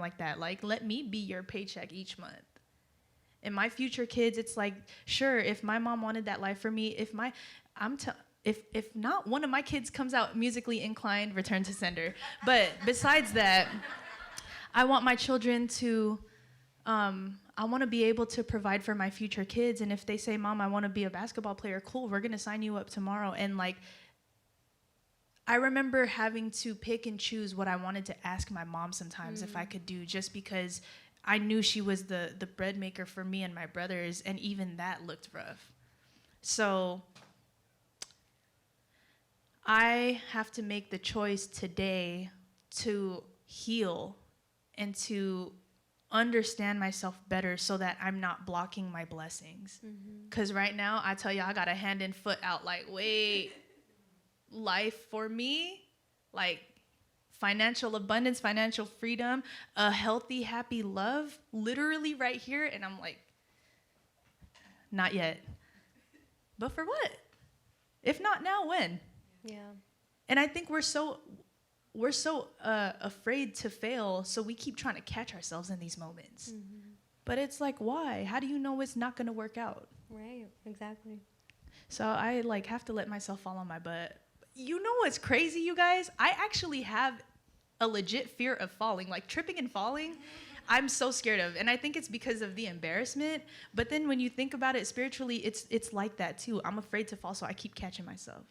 like that. Like, let me be your paycheck each month. And my future kids, it's like, sure, if my mom wanted that life for me, if not one of my kids comes out musically inclined, return to sender. But besides that, I want my children to, I want to be able to provide for my future kids. And if they say, Mom, I want to be a basketball player, cool, we're going to sign you up tomorrow. And like, I remember having to pick and choose what I wanted to ask my mom sometimes if I could do, just because I knew she was the bread maker for me and my brothers, and even that looked rough. So I have to make the choice today to heal and to understand myself better so that I'm not blocking my blessings. Because right now, I tell you, I got a hand and foot out like, wait, life for me, like, financial abundance, financial freedom, a healthy, happy love, literally right here. And I'm like, not yet. But for what? If not now, when? Yeah. And I think we're so afraid to fail, so we keep trying to catch ourselves in these moments. But it's like, why? How do you know it's not going to work out? Right, exactly. So I like have to let myself fall on my butt. You know what's crazy, you guys? I actually have a legit fear of falling, like tripping and falling. I'm so scared of, and I think it's because of the embarrassment. But then when you think about it spiritually, it's like that too. I'm afraid to fall, so I keep catching myself.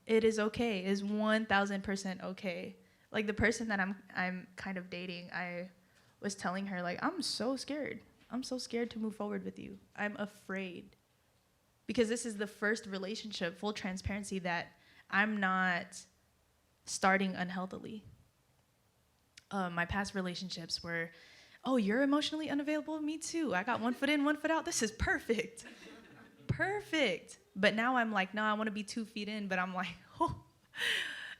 It is okay. It is 1,000% okay. Like the person that I'm kind of dating, I was telling her, like, I'm so scared. I'm so scared to move forward with you. I'm afraid. Because this is the first relationship, full transparency, that I'm not starting unhealthily. My past relationships were, oh, you're emotionally unavailable? Me too. I got one foot in, one foot out. This is perfect. Perfect. But now I'm like, no, I want to be 2 feet in. But I'm like, oh,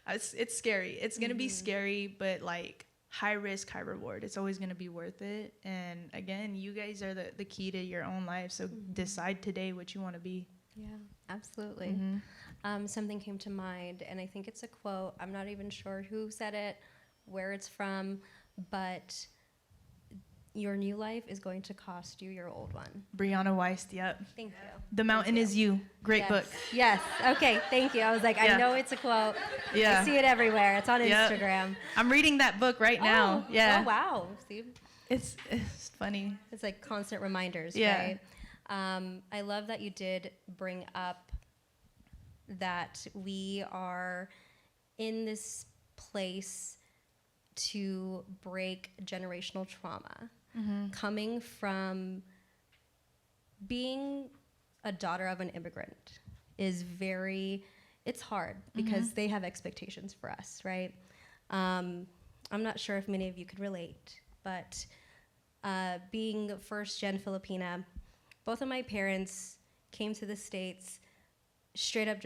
it's scary. It's going to be scary, but like high risk, high reward. It's always going to be worth it. And again, you guys are the key to your own life. So decide today what you want to be. Yeah, absolutely. Something came to mind, and I think it's a quote. I'm not even sure who said it, where it's from, but your new life is going to cost you your old one. Brianna Weiss, yep. Thank you. The Mountain is You. Great book. Yes. Okay. Thank you. I was like, I know it's a quote. Yeah. I see it everywhere. It's on Instagram. I'm reading that book right now. Yeah. Oh, wow. See? It's funny. It's like constant reminders, Yeah. right? I love that you did bring up that we are in this place to break generational trauma. Coming from being a daughter of an immigrant is it's hard because they have expectations for us, right? I'm not sure if many of you could relate, but being first-gen Filipina, both of my parents came to the States straight up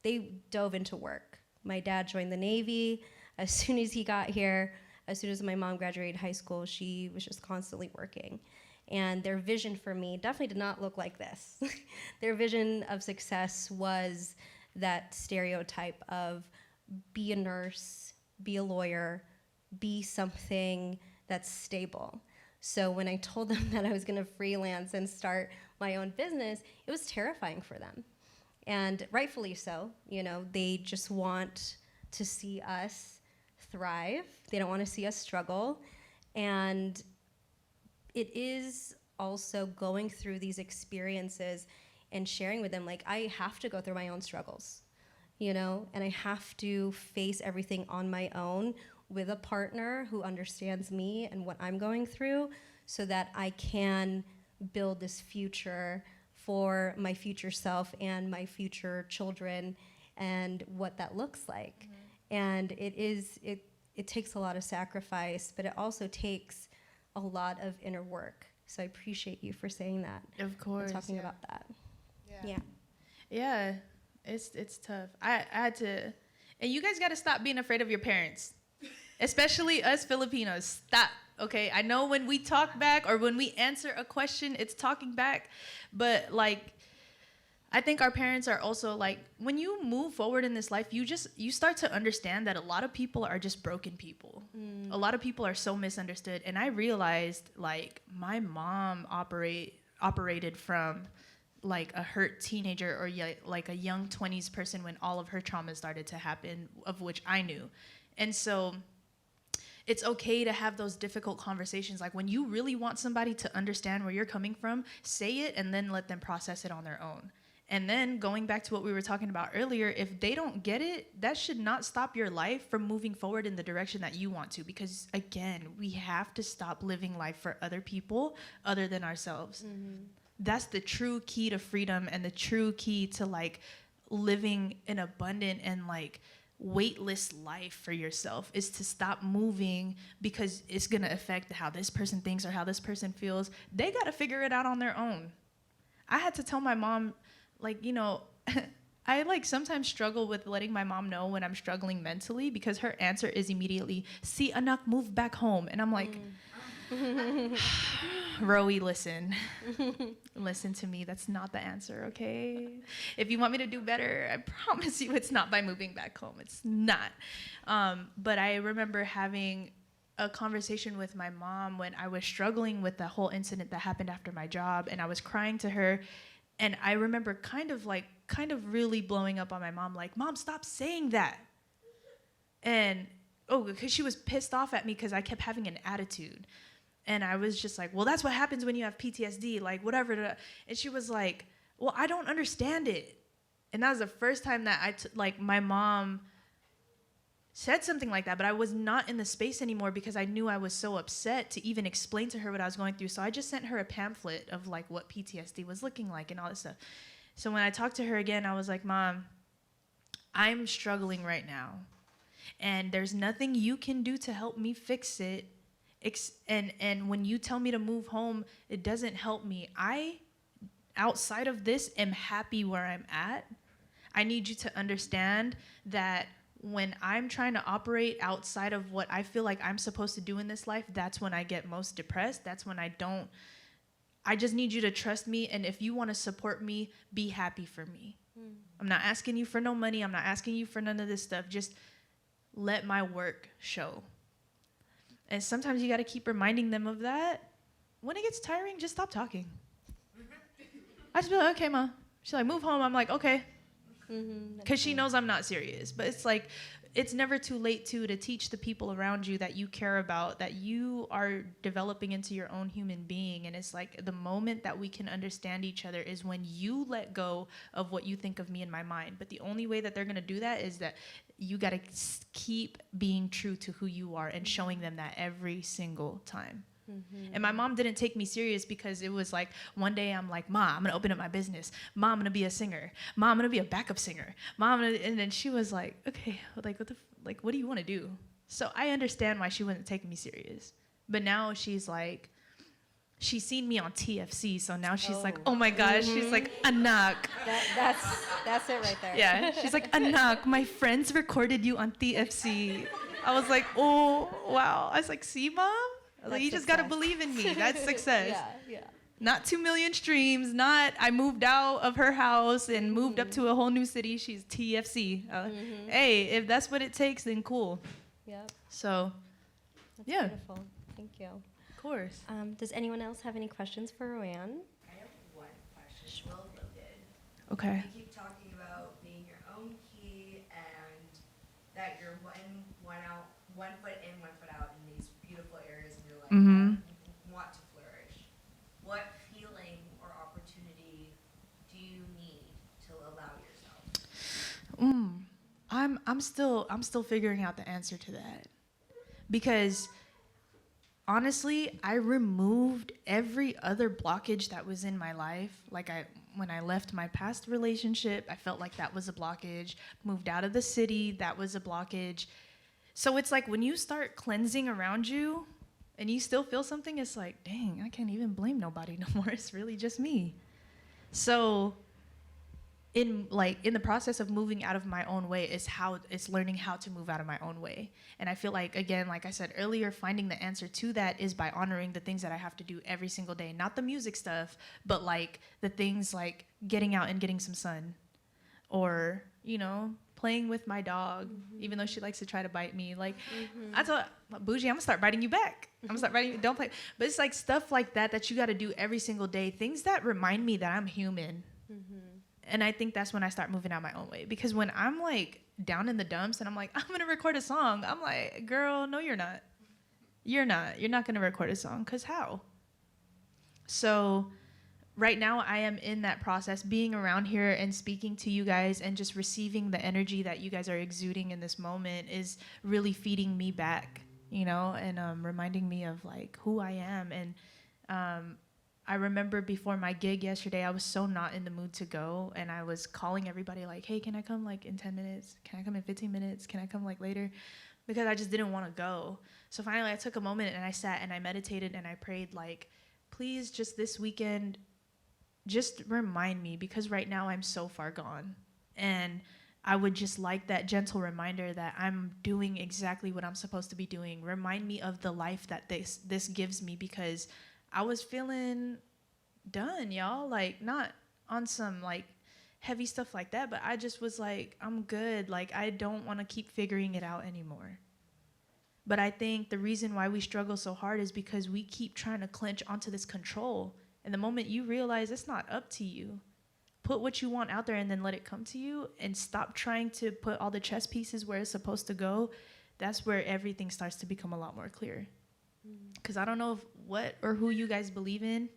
they dove into work. My dad joined the Navy. As soon as he got here, as soon as my mom graduated high school, she was just constantly working. And their vision for me definitely did not look like this. Their vision of success was that stereotype of be a nurse, be a lawyer, be something that's stable. So when I told them that I was gonna freelance and start my own business, it was terrifying for them. And rightfully so, they just want to see us thrive. They don't want to see us struggle. And it is also going through these experiences and sharing with them, like, I have to go through my own struggles, and I have to face everything on my own with a partner who understands me and what I'm going through so that I can build this future for my future self and my future children and what that looks like. And it takes a lot of sacrifice, but it also takes a lot of inner work So I appreciate you for saying that. Of course. And talking about that. Yeah. Yeah, it's tough. I had to, and you guys got to stop being afraid of your parents, especially us Filipinos. Stop, okay? I know when we talk back or when we answer a question, it's talking back, but like, I think our parents are also like, when you move forward in this life, you start to understand that a lot of people are just broken people. A lot of people are so misunderstood, and I realized like my mom operated from like a hurt teenager or like a young 20s person when all of her trauma started to happen, of which I knew. And so it's okay to have those difficult conversations. Like when you really want somebody to understand where you're coming from, say it and then let them process it on their own. And then going back to what we were talking about earlier, if they don't get it, that should not stop your life from moving forward in the direction that you want to. Because again, we have to stop living life for other people other than ourselves. That's the true key to freedom and the true key to like living an abundant and like weightless life for yourself, is to stop moving because it's going to affect how this person thinks or how this person feels. They got to figure it out on their own. I had to tell my mom, like, you know, I like sometimes struggle with letting my mom know when I'm struggling mentally, because her answer is immediately, see, Anak, move back home. And I'm like, Rowie, listen. Listen to me. That's not the answer, okay? If you want me to do better, I promise you it's not by moving back home. It's not. But I remember having a conversation with my mom when I was struggling with the whole incident that happened after my job, and I was crying to her. And I remember kind of really blowing up on my mom, like, Mom, stop saying that. And, because she was pissed off at me because I kept having an attitude. And I was just like, well, that's what happens when you have PTSD, like, whatever. And she was like, well, I don't understand it. And that was the first time that my mom said something like that, but I was not in the space anymore because I knew I was so upset to even explain to her what I was going through. So I just sent her a pamphlet of like what PTSD was looking like and all this stuff. So when I talked to her again, I was like, Mom, I'm struggling right now, and there's nothing you can do to help me fix it. And when you tell me to move home, it doesn't help me. I, outside of this, am happy where I'm at. I need you to understand that when I'm trying to operate outside of what I feel like I'm supposed to do in this life, that's when I get most depressed. That's when I just need you to trust me. And if you want to support me, be happy for me. I'm not asking you for no money. I'm not asking you for none of this stuff. Just let my work show. And sometimes you got to keep reminding them of that. When it gets tiring, just stop talking. I just be like, okay, Ma. She's like, move home. I'm like, okay. Because she knows I'm not serious. But it's like, it's never too late to teach the people around you that you care about, that you are developing into your own human being. And it's like the moment that we can understand each other is when you let go of what you think of me in my mind. But the only way that they're going to do that is that you got to keep being true to who you are and showing them that every single time. And my mom didn't take me serious because it was like one day I'm like, Ma, I'm gonna open up my business. Ma, I'm gonna be a singer. Ma, I'm gonna be a backup singer. Ma, and then she was like, okay, like what do you want to do? So I understand why she wasn't taking me serious. But now she's like, she's seen me on TFC, so now she's like, oh my gosh, she's like, Anak. That's it right there. Yeah, she's like, Anak, my friends recorded you on TFC. I was like, oh wow. I was like, see, Mom. Like, you just got to believe in me. That's success. Yeah. Not 2 million streams, not I moved out of her house and moved up to a whole new city. She's TFC. Hey, if that's what it takes, then cool. Yep. So, That's yeah. beautiful. Thank you. Of course. Does anyone else have any questions for Roann? I have one question. Well loaded. Okay. You keep talking about being your own key and that you're one foot in, one foot out in these beautiful areas in your life that you want to flourish. What feeling or opportunity do you need to allow yourself? I'm still figuring out the answer to that. Because honestly, I removed every other blockage that was in my life. Like when I left my past relationship, I felt like that was a blockage. Moved out of the city, that was a blockage. So it's like when you start cleansing around you and you still feel something, it's like, dang, I can't even blame nobody no more. It's really just me. So in the process of moving out of my own way is how it's learning how to move out of my own way. And I feel like, again, like I said earlier, finding the answer to that is by honoring the things that I have to do every single day. Not the music stuff, but like the things like getting out and getting some sun, or, you know, playing with my dog, even though she likes to try to bite me. Like, I told Bougie, I'm gonna start biting you back. I'm gonna start biting you. Don't play. But it's like stuff like that you got to do every single day. Things that remind me that I'm human. And I think that's when I start moving out my own way. Because when I'm like down in the dumps and I'm like, I'm gonna record a song, I'm like, girl, no, you're not. You're not gonna record a song. Cause how? So right now I am in that process, being around here and speaking to you guys and just receiving the energy that you guys are exuding in this moment is really feeding me back, you know, and reminding me of like who I am. And I remember before my gig yesterday, I was so not in the mood to go, and I was calling everybody like, hey, can I come like in 10 minutes? Can I come in 15 minutes? Can I come like later? Because I just didn't want to go. So finally I took a moment and I sat and I meditated and I prayed like, please just this weekend, just remind me, because right now I'm so far gone. And I would just like that gentle reminder that I'm doing exactly what I'm supposed to be doing. Remind me of the life that this gives me, because I was feeling done, y'all. Like, not on some like heavy stuff like that, but I just was like, I'm good. Like, I don't want to keep figuring it out anymore. But I think the reason why we struggle so hard is because we keep trying to clench onto this control. And the moment you realize it's not up to you, put what you want out there and then let it come to you, and stop trying to put all the chess pieces where it's supposed to go. That's where everything starts to become a lot more clear. Because I don't know if what or who you guys believe in,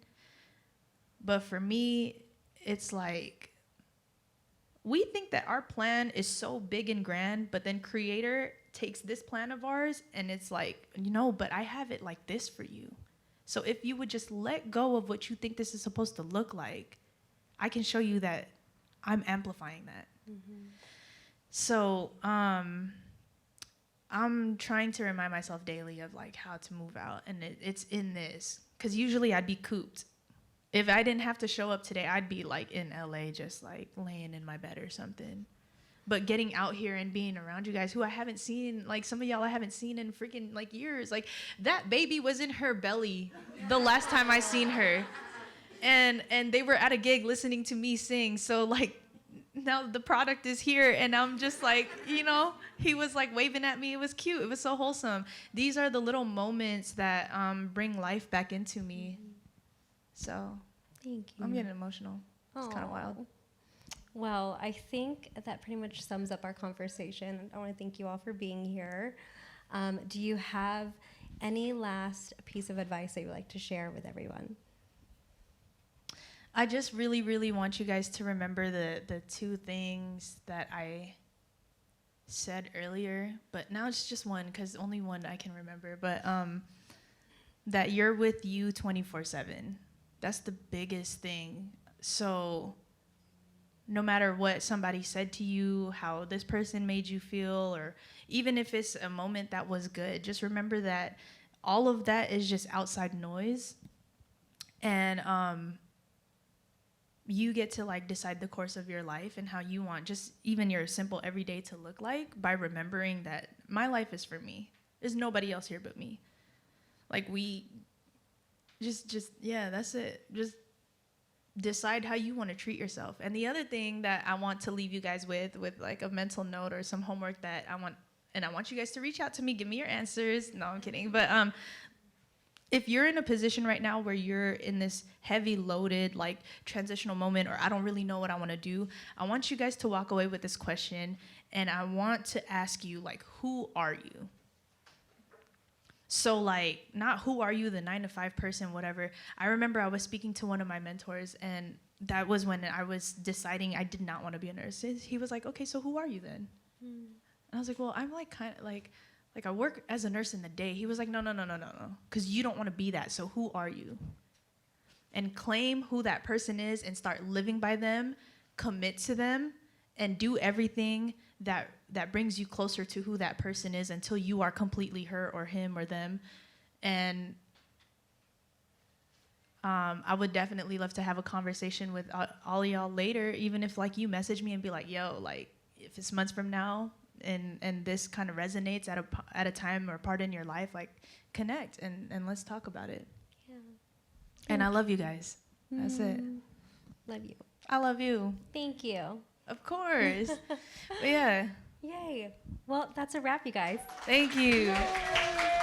but for me, it's like we think that our plan is so big and grand, but then Creator takes this plan of ours and it's like, you know, but I have it like this for you. So if you would just let go of what you think this is supposed to look like, I can show you that I'm amplifying that. So I'm trying to remind myself daily of like how to move out, and it's in this, because usually I'd be cooped. If I didn't have to show up today, I'd be like in LA, just like laying in my bed or something. But getting out here and being around you guys who I haven't seen, like some of y'all I haven't seen in freaking like years. Like that baby was in her belly the last time I seen her. And they were at a gig listening to me sing. So like now the product is here and I'm just like, you know, he was like waving at me. It was cute. It was so wholesome. These are the little moments that bring life back into me. So Thank you. I'm getting emotional. It's kind of wild. Well, I think that pretty much sums up our conversation. I want to thank you all for being here. Do you have any last piece of advice that you would like to share with everyone? I just really, really want you guys to remember the two things that I said earlier, but now it's just one because only one I can remember. But that you're with you 24/7. That's the biggest thing. So no matter what somebody said to you, how this person made you feel, or even if it's a moment that was good, just remember that all of that is just outside noise. And you get to like decide the course of your life and how you want just even your simple everyday to look like, by remembering that my life is for me. There's nobody else here but me. Like we just yeah, that's it. Just decide how you want to treat yourself. And the other thing that I want to leave you guys with like a mental note or some homework that I want you guys to reach out to me, give me your answers. No, I'm kidding. But if you're in a position right now where you're in this heavy loaded like transitional moment, or I don't really know what I want to do, I want you guys to walk away with this question, and I want to ask you, like, who are you? So like, not who are you, the 9-to-5 person, whatever. I remember I was speaking to one of my mentors, and that was when I was deciding I did not want to be a nurse. He was like, okay, so who are you then? And I was like, well, I'm like kind of like I work as a nurse in the day. He was like, no, because you don't want to be that. So who are you? And claim who that person is and start living by them, commit to them, and do everything that brings you closer to who that person is until you are completely her or him or them. And I would definitely love to have a conversation with all of y'all later, even if like you message me and be like, yo, like if it's months from now and this kind of resonates at a time or part in your life, like connect and let's talk about it. Yeah. And I love you guys. That's it. Love you. I love you. Thank you. Of course. But yeah. Yay. Well, that's a wrap, you guys. Thank you. Yay.